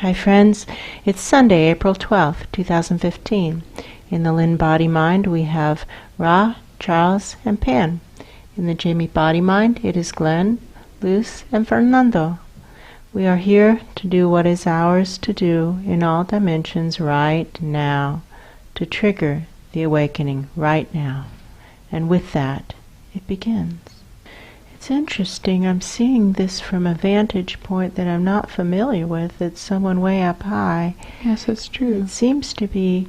Hi friends, it's Sunday, April 12th, 2015. In the Lynn-Body-Mind we have Ra, Charles, and Pan. In the Jamie-Body-Mind it is Glenn, Luce, and Fernando. We are here to do what is ours to do in all dimensions right now, to trigger the awakening right now. And with that, it begins. It's interesting, I'm seeing this from a vantage point that I'm not familiar with. It's someone way up high. Yes, that's true. It seems to be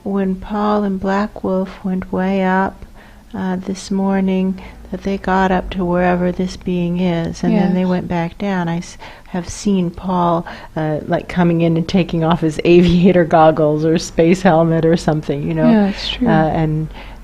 when Paul and Black Wolf went way up this morning, that they got up to wherever this being is, and then they went back down. I have seen Paul like coming in and taking off his aviator goggles or space helmet or something, you know. Yeah, that's true.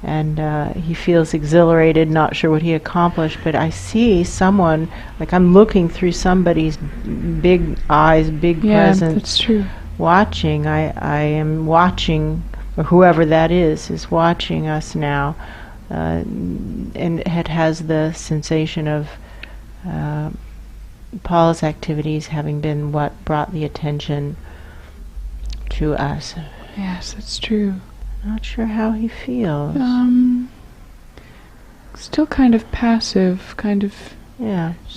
And he feels exhilarated, not sure what he accomplished, but I see someone, like I'm looking through somebody's big eyes, big presence. That's true. Watching, I am watching, or whoever that is watching us now, and it has the sensation of Paul's activities having been what brought the attention to us. Yes, that's true. Not sure how he feels. Still kind of passive, kind of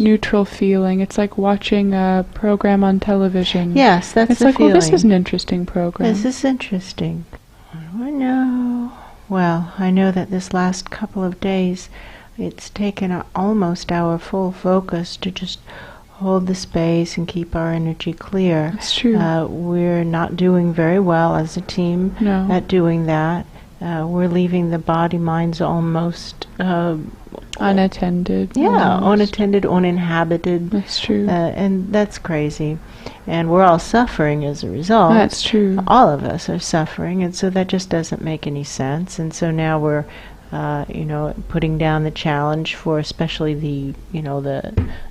neutral feeling. It's like watching a program on television. Yes, that's it's the like, feeling. Well, this is an interesting program. This is interesting. What do I know? Well, I know that this last couple of days, it's taken almost our full focus to just hold the space and keep our energy clear. That's true. We're not doing very well as a team at doing that. We're leaving the body-minds almost unattended. Yeah, unattended, uninhabited. That's true. And that's crazy. And we're all suffering as a result. That's true. All of us are suffering, and so that just doesn't make any sense. And so now we're putting down the challenge for especially the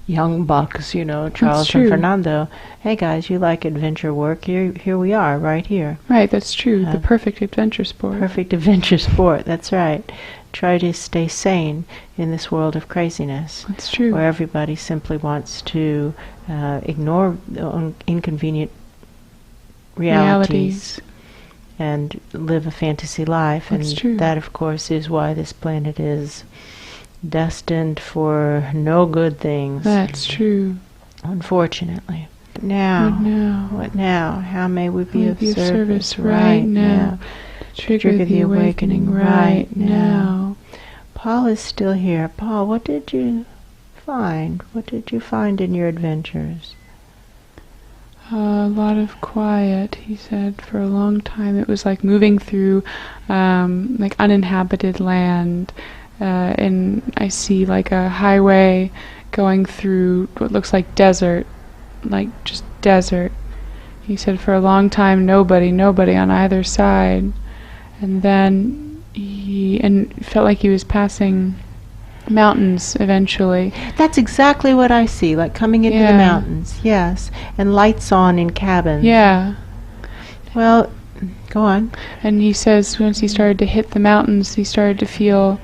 young bucks, Charles and Fernando. Hey guys, you like adventure work? Here we are, right here. Right, that's true. The perfect adventure sport. Perfect adventure sport, that's right. Try to stay sane in this world of craziness. That's true. Where everybody simply wants to ignore inconvenient realities. And live a fantasy life. That's true. That, of course, is why this planet is destined for no good things. That's true. Unfortunately. What now? How may we be of service right now? Trigger the awakening right now. Paul is still here. Paul, what did you find? What did you find in your adventures? A lot of quiet, he said. For a long time it was like moving through like uninhabited land, and I see like a highway going through what looks like desert, like just desert. He said for a long time nobody on either side, and then he felt like he was passing mountains eventually. That's exactly what I see, like coming into the mountains, yes, and lights on in cabins. Yeah. Well, go on. And he says once he started to hit the mountains, he started to feel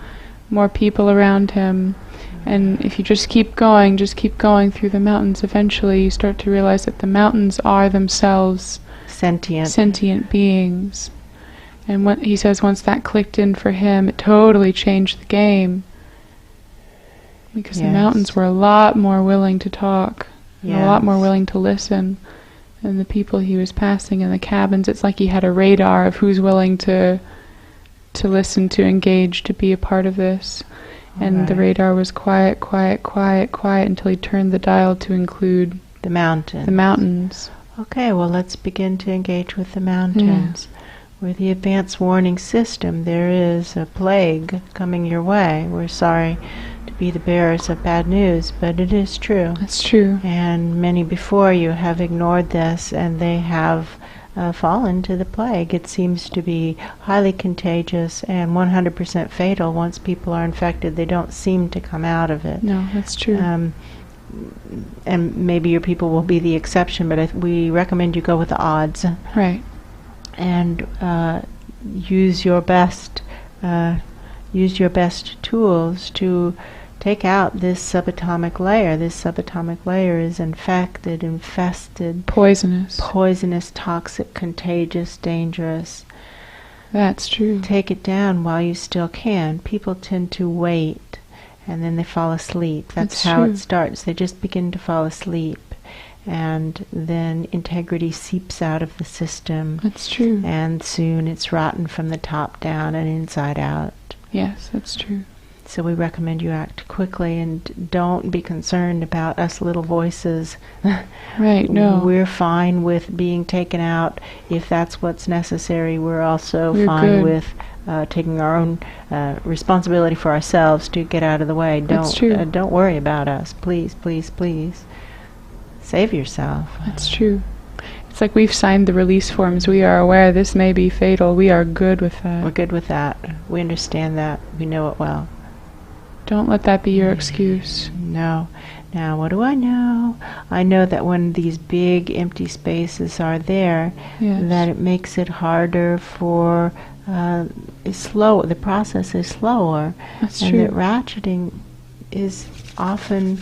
more people around him. And if you just keep going through the mountains, eventually you start to realize that the mountains are themselves sentient beings. And he says once that clicked in for him, it totally changed the game. Because the mountains were a lot more willing to talk, and a lot more willing to listen than the people he was passing in the cabins. It's like he had a radar of who's willing to listen, to engage, to be a part of this. And the radar was quiet until he turned the dial to include the mountains. The mountains. Okay, well let's begin to engage with the mountains. With the advanced warning system, there is a plague coming your way. We're sorry to be the bearers of bad news, but it is true. That's true. And many before you have ignored this, and they have fallen to the plague. It seems to be highly contagious and 100% fatal. Once people are infected, they don't seem to come out of it. No, that's true. And maybe your people will be the exception, but we recommend you go with the odds. Right. And use your best tools to take out this subatomic layer. This subatomic layer is infected, infested, poisonous, toxic, contagious, dangerous. That's true. Take it down while you still can. People tend to wait, and then they fall asleep. That's how it starts. They just begin to fall asleep, and then integrity seeps out of the system. That's true. And soon it's rotten from the top down and inside out. Yes, that's true. So we recommend you act quickly, and don't be concerned about us little voices. Right, no. We're fine with being taken out if that's what's necessary. We're also good. fine with taking our own responsibility for ourselves to get out of the way. That's true. Don't worry about us. Please, please, please. Save yourself. That's true. It's like we've signed the release forms. We are aware this may be fatal. We are good with that. We're good with that. We understand that. We know it well. Don't let that be your excuse. No. Now, what do I know? I know that when these big empty spaces are there, that it makes it harder for the process is slower. That's and true. that ratcheting is often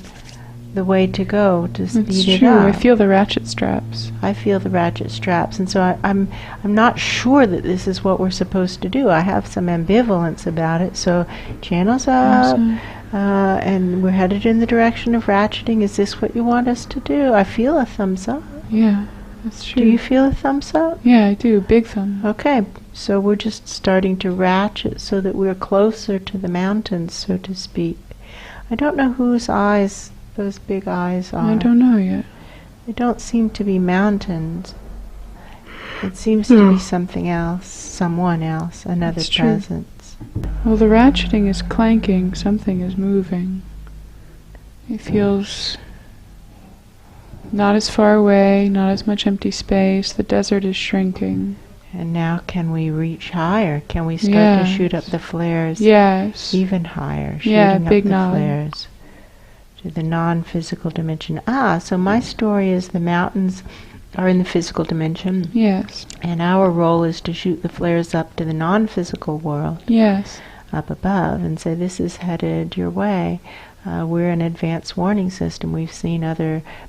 the way to go to speed it up. I feel the ratchet straps. I feel the ratchet straps, and so I'm not sure that this is what we're supposed to do. I have some ambivalence about it. So channels up, and we're headed in the direction of ratcheting. Is this what you want us to do? I feel a thumbs up. Yeah, that's true. Do you feel a thumbs up? Yeah, I do. Big thumb. Okay, so we're just starting to ratchet so that we're closer to the mountains, so to speak. I don't know whose eyes those big eyes are. I don't know yet. They don't seem to be mountains. It seems to be something else, someone else, another presence. Well, the ratcheting is clanking. Something is moving. It feels not as far away, not as much empty space. The desert is shrinking. And now can we reach higher? Can we start to shoot up the flares? Yes. Even higher, shooting up big the nod. flares to the non-physical dimension. So my story is the mountains are in the physical dimension. Yes. And our role is to shoot the flares up to the non-physical world. Yes. Up above and say, this is headed your way. We're an advanced warning system. We've seen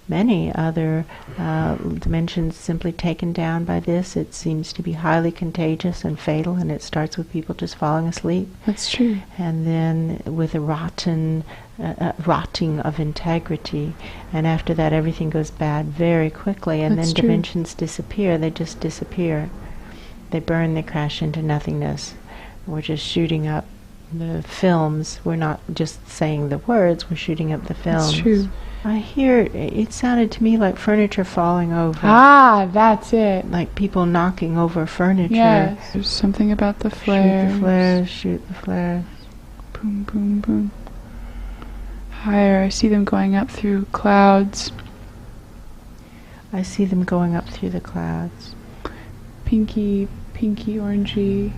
many other dimensions simply taken down by this. It seems to be highly contagious and fatal, and it starts with people just falling asleep. That's true. And then with a rotting of integrity, and after that everything goes bad very quickly, and then dimensions disappear. They just disappear. They burn, they crash into nothingness. We're just shooting up the films. We're not just saying the words, we're shooting up the films. That's true. I hear, it sounded to me like furniture falling over. That's it. Like people knocking over furniture. Yes. There's something about the flares. Shoot the flares, shoot the flares. Boom, boom, boom. Higher, I see them going up through clouds. I see them going up through the clouds. Pinky, orangey.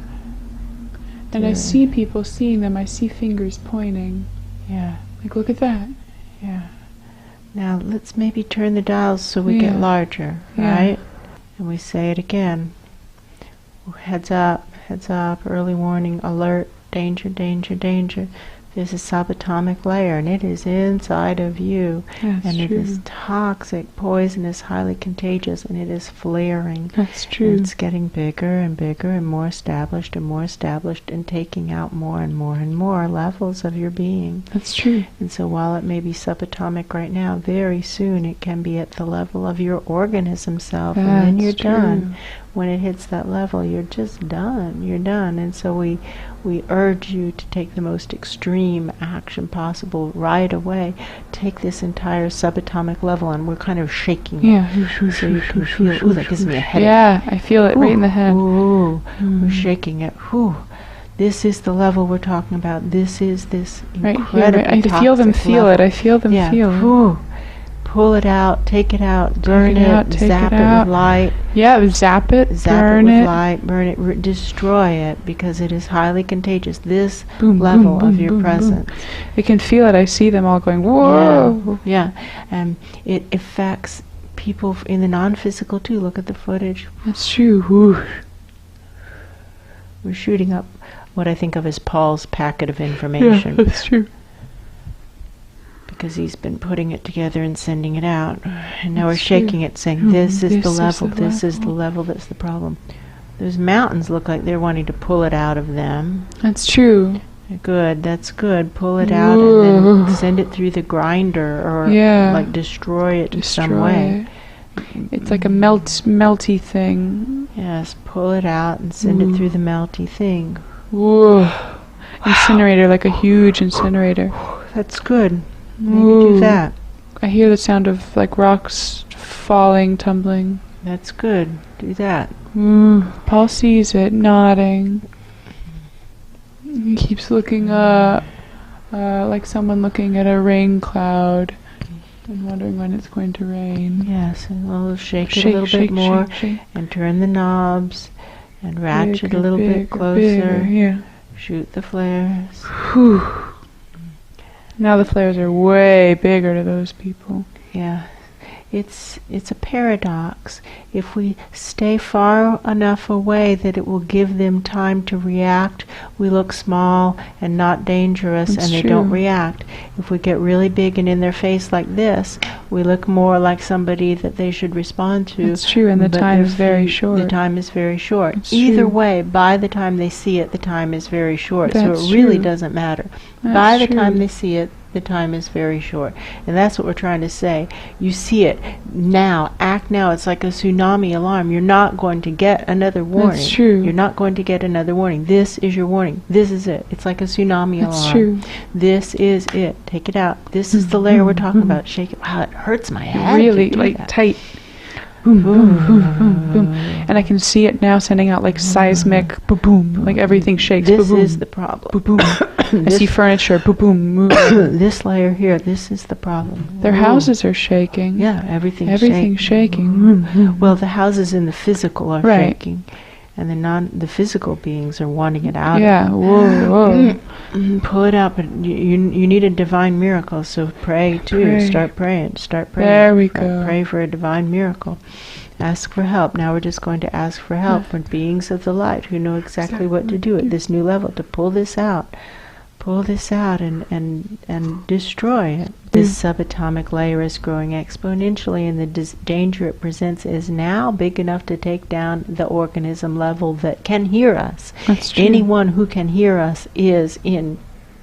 And I see people seeing them. I see fingers pointing. Yeah. Like, look at that. Yeah. Now, let's maybe turn the dials so we get larger, right? And we say it again. Heads up, early warning, alert, danger, danger, danger. There's a subatomic layer, and it is inside of you. That's and true. It is toxic, poisonous, highly contagious, and it is flaring. That's true. And it's getting bigger and bigger and more established and taking out more and more and more levels of your being. That's true. And so while it may be subatomic right now, very soon it can be at the level of your organism self, and then you're done. When it hits that level, you're just done. You're done. And so we urge you to take the most extreme action possible right away. Take this entire subatomic level, and we're kind of shaking it. So you can feel, ooh, that gives me a headache. Yeah, I feel it right in the head. Ooh, we're shaking it. Ooh. This is the level we're talking about. This is this incredible I feel them feel it. I feel them feel it. Ooh. Pull it out, take it out, burn it, zap it with light. Yeah, zap it, burn it with light, burn it, destroy it, because it is highly contagious. This level of your presence. I can feel it. I see them all going, whoa. Yeah. And it affects people in the non-physical too. Look at the footage. That's true. We're shooting up what I think of as Paul's packet of information. Yeah, that's true. because he's been putting it together and sending it out. And now we're That's shaking true. it, saying, this is the level, this is the level that's the problem. Those mountains look like they're wanting to pull it out of them. That's true. Good, that's good. Pull it out and then send it through the grinder, or like destroy it in some way. It's like a melty thing. Yes, pull it out and send it through the melty thing. Whoa. Incinerator, like a huge incinerator. That's good. Maybe do that. I hear the sound of like rocks falling, tumbling. That's good. Do that. Paul sees it, nodding. He keeps looking up, like someone looking at a rain cloud and wondering when it's going to rain. Yes, and we'll shake it a little bit more, and turn the knobs, and ratchet a little bit closer. Shoot the flares. Whew. Now the flares are way bigger to those people. Yeah. It's a paradox. If we stay far enough away that it will give them time to react, we look small and not dangerous, and they don't react. If we get really big and in their face like this, we look more like somebody that they should respond to. That's true, and the time is very short. The time is very short. That's Either true. way, by the time they see it, the time is very short. That's so it really true. doesn't matter. That's By the true. time they see it, the time is very short. And that's what we're trying to say. You see it now, act now. It's like a tsunami alarm. You're not going to get another warning. That's true. You're not going to get another warning. This is your warning. This is it. It's like a tsunami alarm. That's true. This is it. Take it out. This is the layer we're talking about. Shake it. Wow, it hurts my head. Really, to do like that. tight. Boom, boom, boom, boom, boom. And I can see it now sending out like seismic boom, boom. Like everything shakes. This boom, is the problem. boom, boom. I see furniture. Boom, boom, move. This layer here, this is the problem. Their houses are shaking. Yeah, everything's shaking. Well, the houses in the physical are Right. shaking, and the physical beings are wanting it out. Yeah. Whoa, whoa. Pull it out, but you need a divine miracle. So pray too. Pray. Start praying. There we go. Pray for a divine miracle. Ask for help. Now we're just going to ask for help from beings of the light who know exactly what to do at this new level to pull this out. Pull this out and destroy it. This subatomic layer is growing exponentially, and the danger it presents is now big enough to take down the organism level that can hear us. That's true. Anyone who can hear us is in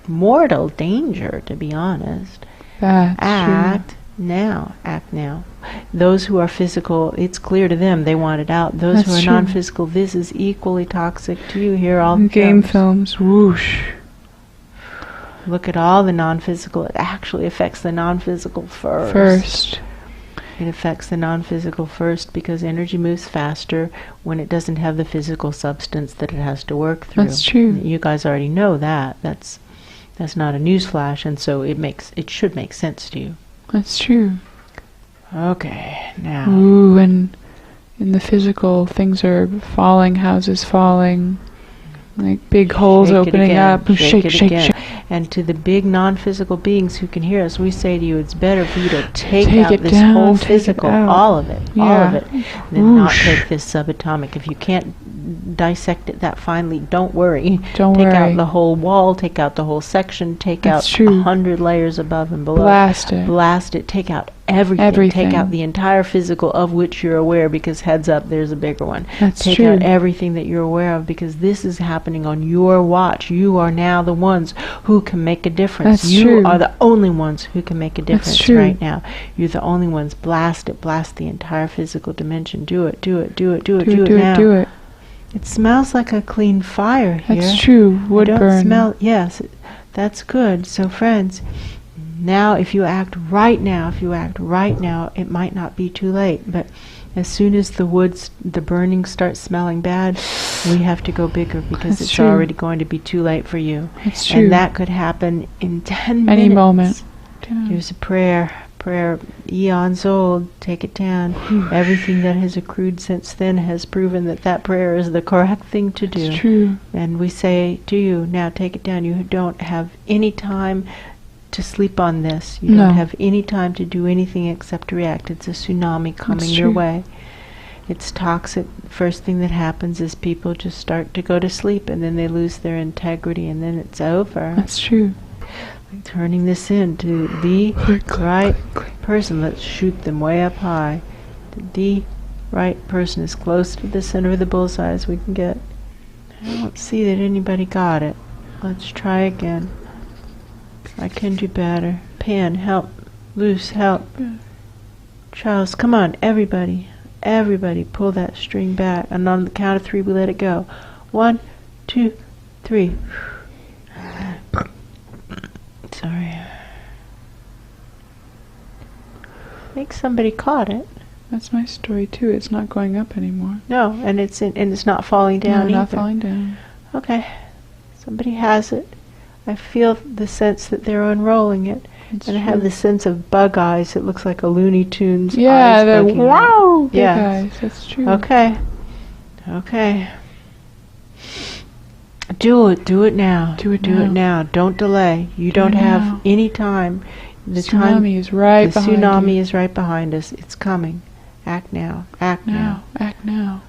mortal danger, to be honest. That's Act now. Act now. Those who are physical, it's clear to them they want it out. Those That's who are true. non-physical, this is equally toxic to you. Here all true. the Game films. Whoosh. Look at all the non-physical. It actually affects the non-physical First. It affects the non-physical first because energy moves faster when it doesn't have the physical substance that it has to work through. That's true. You guys already know that. That's not a newsflash, and so it should make sense to you. That's true. Okay, now. Ooh, and in the physical, things are falling, houses falling, like big holes Shake it opening again. up. Shake it Shake, again. shake. And to the big non-physical beings who can hear us, we say to you, it's better for you to take Take out it this down, whole take it physical, out. all of it, Yeah. than not Whoosh. take this subatomic. If you can't dissect it that finely, don't worry. Don't Take worry. out the whole wall, take out the whole section, take That's out true. 100 layers above and below. Blast it. Blast it. Take out everything. Everything. Take out the entire physical of which you're aware, because heads up, there's a bigger one. That's Take true. out everything that you're aware of, because this is happening on your watch. You are now the ones who can make a difference. That's You true. are the only ones who can make a difference true. right now. You're the only ones. Blast it. Blast the entire physical dimension. Do it. Do it. Do it. Do it. Do it now. Do it. It smells like a clean fire here. That's true. Wood I don't burn. smell. Yes, that's good. So, friends, now if you act right now, it might not be too late. But as soon as the burning starts smelling bad, we have to go bigger, because That's it's true. already going to be too late for you. That's true. And that could happen in 10 minutes. Any moment. There's a prayer, eons old, take it down. Everything that has accrued since then has proven that prayer is the correct thing to do. It's true. And we say to you, now take it down. You don't have any time to sleep on this. You No. don't have any time to do anything except react. It's a tsunami coming That's your true. way. It's toxic. First thing that happens is people just start to go to sleep, and then they lose their integrity, and then it's over. That's true. Like turning this into the right person. Let's shoot them way up high. The right person as close to the center of the bullseye as we can get. I don't see that anybody got it. Let's try again. I can do better. Pan, help. Luce, help. Charles, come on, everybody. Everybody, pull that string back. And on the count of 3, we let it go. 1, 2, 3. Sorry. I think somebody caught it. That's my story too. It's not going up anymore. No, and it's not falling down either. Not falling down. Okay. Somebody has it. I feel the sense that they're unrolling it. It's and true. I have the sense of bug eyes. It looks like a Looney Tunes Yeah, eyes the poking wow out. big Yeah. eyes. That's true. Okay. Okay. Do it. Do it now. Do it Do now. it now. Don't delay. You Do don't it have now. any time. The Tsunami is right the behind tsunami you. is right behind us. It's coming. Act now. Act now. Act now.